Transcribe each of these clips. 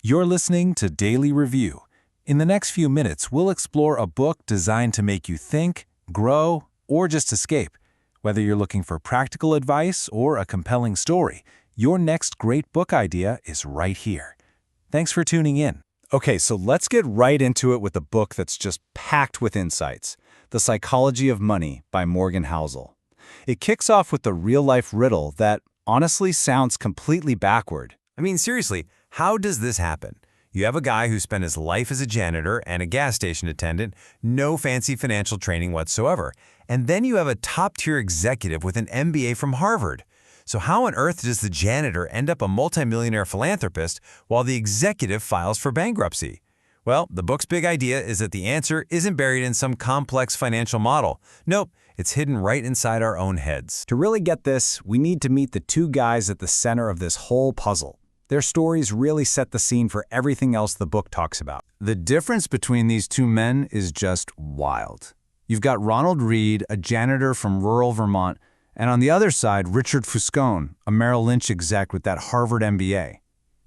You're listening to Daily Review. In the next few minutes, we'll explore a book designed to make you think, grow, or just escape. Whether you're looking for practical advice or a compelling story, your next great book idea is right here. Thanks for tuning in. Okay, so let's get right into it with a book that's just packed with insights. The Psychology of Money by Morgan Housel. It kicks off with the real-life riddle that honestly sounds completely backward. I mean, seriously, how does this happen? You have a guy who spent his life as a janitor and a gas station attendant, no fancy financial training whatsoever. And then you have a top-tier executive with an MBA from Harvard. So how on earth does the janitor end up a multimillionaire philanthropist while the executive files for bankruptcy? Well, the book's big idea is that the answer isn't buried in some complex financial model. Nope, it's hidden right inside our own heads. To really get this, we need to meet the two guys at the center of this whole puzzle. Their stories really set the scene for everything else the book talks about. The difference between these two men is just wild. You've got Ronald Reed, a janitor from rural Vermont, and on the other side, Richard Fuscone, a Merrill Lynch exec with that Harvard MBA.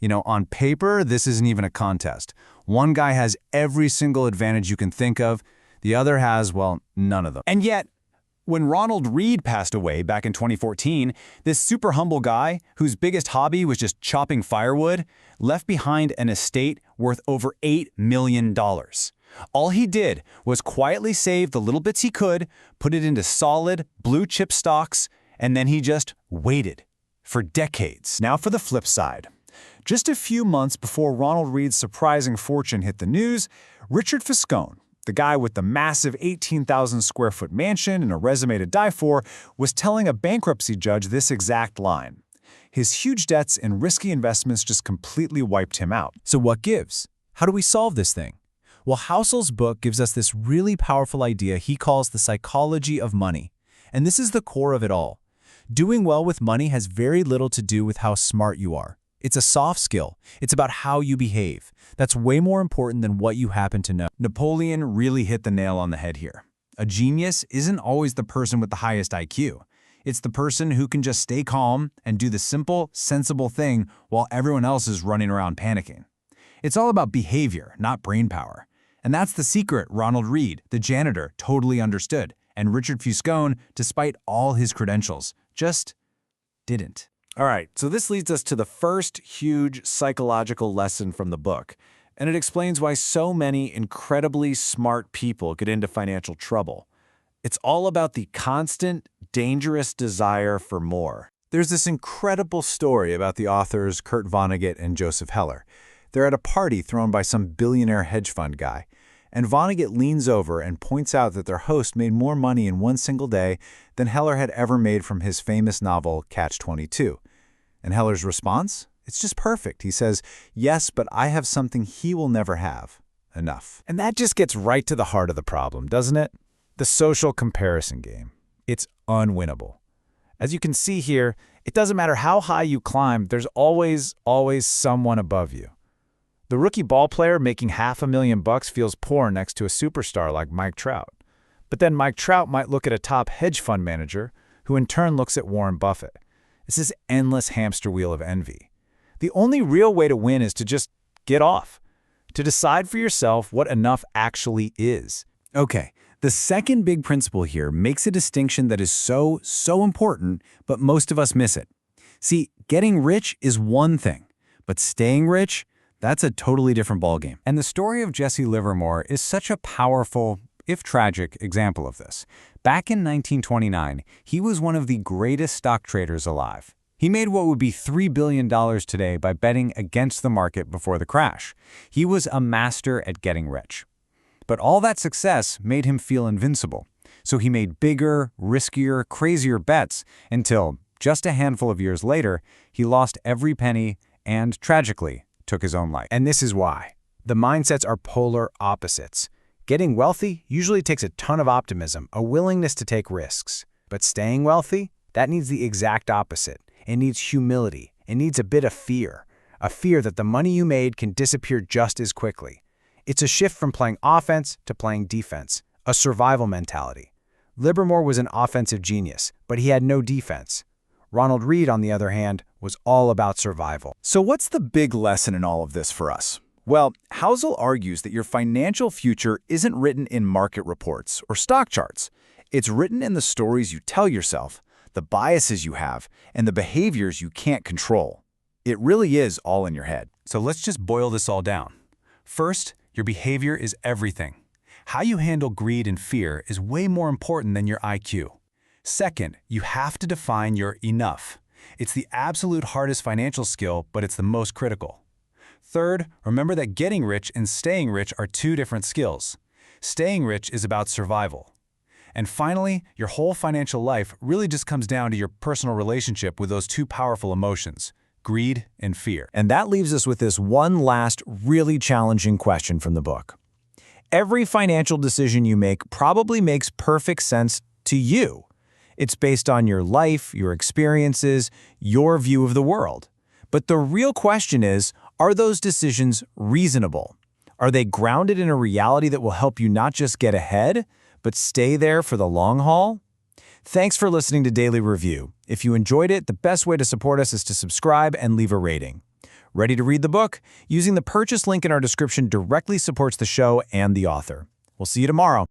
You know, on paper, this isn't even a contest. One guy has every single advantage you can think of. The other has, well, none of them. And yet, when Ronald Reed passed away back in 2014, this super humble guy, whose biggest hobby was just chopping firewood, left behind an estate worth over $8 million. All he did was quietly save the little bits he could, put it into solid, blue-chip stocks, and then he just waited for decades. Now for the flip side. Just a few months before Ronald Reed's surprising fortune hit the news, Richard Fuscone, the guy with the massive 18,000-square-foot mansion and a resume to die for, was telling a bankruptcy judge this exact line. His huge debts and risky investments just completely wiped him out. So what gives? How do we solve this thing? Well, Housel's book gives us this really powerful idea he calls the psychology of money. And this is the core of it all. Doing well with money has very little to do with how smart you are. It's a soft skill. It's about how you behave. That's way more important than what you happen to know. Napoleon really hit the nail on the head here. A genius isn't always the person with the highest IQ. It's the person who can just stay calm and do the simple, sensible thing while everyone else is running around panicking. It's all about behavior, not brain power. And that's the secret Ronald Reed, the janitor, totally understood. And Richard Fuscone, despite all his credentials, just didn't. All right, so this leads us to the first huge psychological lesson from the book, and it explains why so many incredibly smart people get into financial trouble. It's all about the constant, dangerous desire for more. There's this incredible story about the authors Kurt Vonnegut and Joseph Heller. They're at a party thrown by some billionaire hedge fund guy, and Vonnegut leans over and points out that their host made more money in one single day than Heller had ever made from his famous novel Catch-22. And Heller's response? It's just perfect. He says, yes, but I have something he will never have. Enough. And that just gets right to the heart of the problem, doesn't it? The social comparison game. It's unwinnable. As you can see here, it doesn't matter how high you climb, there's always someone above you. The rookie ball player making $500,000 feels poor next to a superstar like Mike Trout. But then Mike Trout might look at a top hedge fund manager, who in turn looks at Warren Buffett. It's this endless hamster wheel of envy. The only real way to win is to just get off, to decide for yourself what enough actually is. Okay, the second big principle here makes a distinction that is so important, but most of us miss it. See, getting rich is one thing, but staying rich, that's a totally different ballgame. And the story of Jesse Livermore is such a powerful, if tragic, example of this. Back in 1929, he was one of the greatest stock traders alive. He made what would be $3 billion today by betting against the market before the crash. He was a master at getting rich. But all that success made him feel invincible. So he made bigger, riskier, crazier bets until, just a handful of years later, he lost every penny and, tragically, took his own life. And this is why. The mindsets are polar opposites. Getting wealthy usually takes a ton of optimism, a willingness to take risks. But staying wealthy, that needs the exact opposite. It needs humility. It needs a bit of fear. A fear that the money you made can disappear just as quickly. It's a shift from playing offense to playing defense, a survival mentality. Livermore was an offensive genius, but he had no defense. Ronald Read, on the other hand, was all about survival. So what's the big lesson in all of this for us? Well, Housel argues that your financial future isn't written in market reports or stock charts. It's written in the stories you tell yourself, the biases you have, and the behaviors you can't control. It really is all in your head. So let's just boil this all down. First, your behavior is everything. How you handle greed and fear is way more important than your IQ. Second, you have to define your enough. It's the absolute hardest financial skill, but it's the most critical. Third, remember that getting rich and staying rich are two different skills. Staying rich is about survival. And finally, your whole financial life really just comes down to your personal relationship with those two powerful emotions, greed and fear. And that leaves us with this one last really challenging question from the book. Every financial decision you make probably makes perfect sense to you. It's based on your life, your experiences, your view of the world. But the real question is, are those decisions reasonable? Are they grounded in a reality that will help you not just get ahead, but stay there for the long haul? Thanks for listening to Daily Review. If you enjoyed it, the best way to support us is to subscribe and leave a rating. Ready to read the book? Using the purchase link in our description directly supports the show and the author. We'll see you tomorrow.